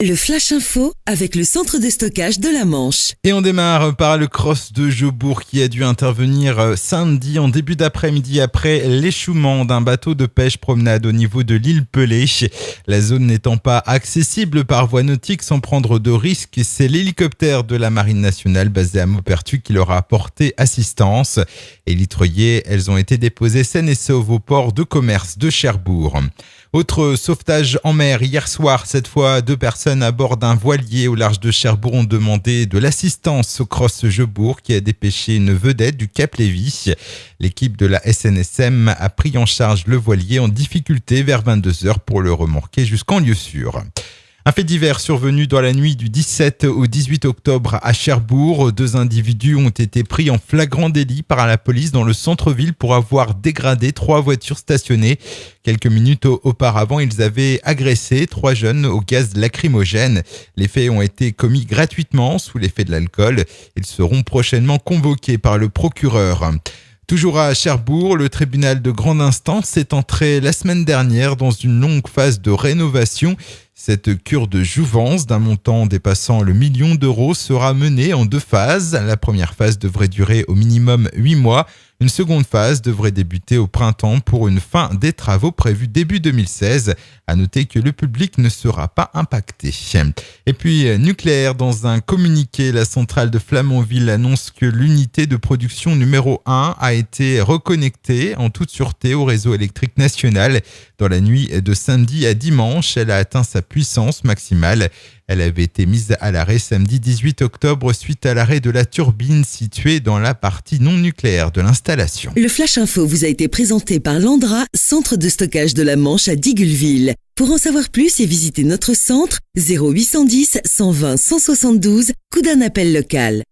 Le Flash Info avec le centre de stockage de la Manche. Et on démarre par le cross de Jaubourg qui a dû intervenir samedi en début d'après-midi après l'échouement d'un bateau de pêche promenade au niveau de l'île Pelée. La zone n'étant pas accessible par voie nautique sans prendre de risques, c'est l'hélicoptère de la Marine nationale basé à Maupertuis qui leur a apporté assistance. Élitreuillées, elles ont été déposées saines et sauves au port de commerce de Cherbourg. Autre sauvetage en mer hier soir, cette fois 2 personnes à bord d'un voilier au large de Cherbourg ont demandé de l'assistance au cross Jaubourg qui a dépêché une vedette du Cap Lévy. L'équipe de la SNSM a pris en charge le voilier en difficulté vers 22h pour le remorquer jusqu'en lieu sûr. Un fait divers survenu dans la nuit du 17 au 18 octobre à Cherbourg. 2 individus ont été pris en flagrant délit par la police dans le centre-ville pour avoir dégradé 3 voitures stationnées. Quelques minutes auparavant, ils avaient agressé 3 jeunes au gaz lacrymogène. Les faits ont été commis gratuitement sous l'effet de l'alcool. Ils seront prochainement convoqués par le procureur. Toujours à Cherbourg, le tribunal de grande instance est entré la semaine dernière dans une longue phase de rénovation. Cette cure de jouvence d'un montant dépassant le 1 million d'euros sera menée en 2 phases. La première phase devrait durer au minimum 8 mois. Une seconde phase devrait débuter au printemps pour une fin des travaux prévus début 2016. À noter que le public ne sera pas impacté. Et puis, nucléaire, dans un communiqué, la centrale de Flamanville annonce que l'unité de production numéro 1 a été reconnectée en toute sûreté au réseau électrique national. Dans la nuit de samedi à dimanche, elle a atteint sa puissance maximale. Elle avait été mise à l'arrêt samedi 18 octobre suite à l'arrêt de la turbine située dans la partie non nucléaire de l'installation. Le Flash Info vous a été présenté par Landra, centre de stockage de la Manche à Digueulville. Pour en savoir plus et visiter notre centre, 0810 120 172, coup d'un appel local.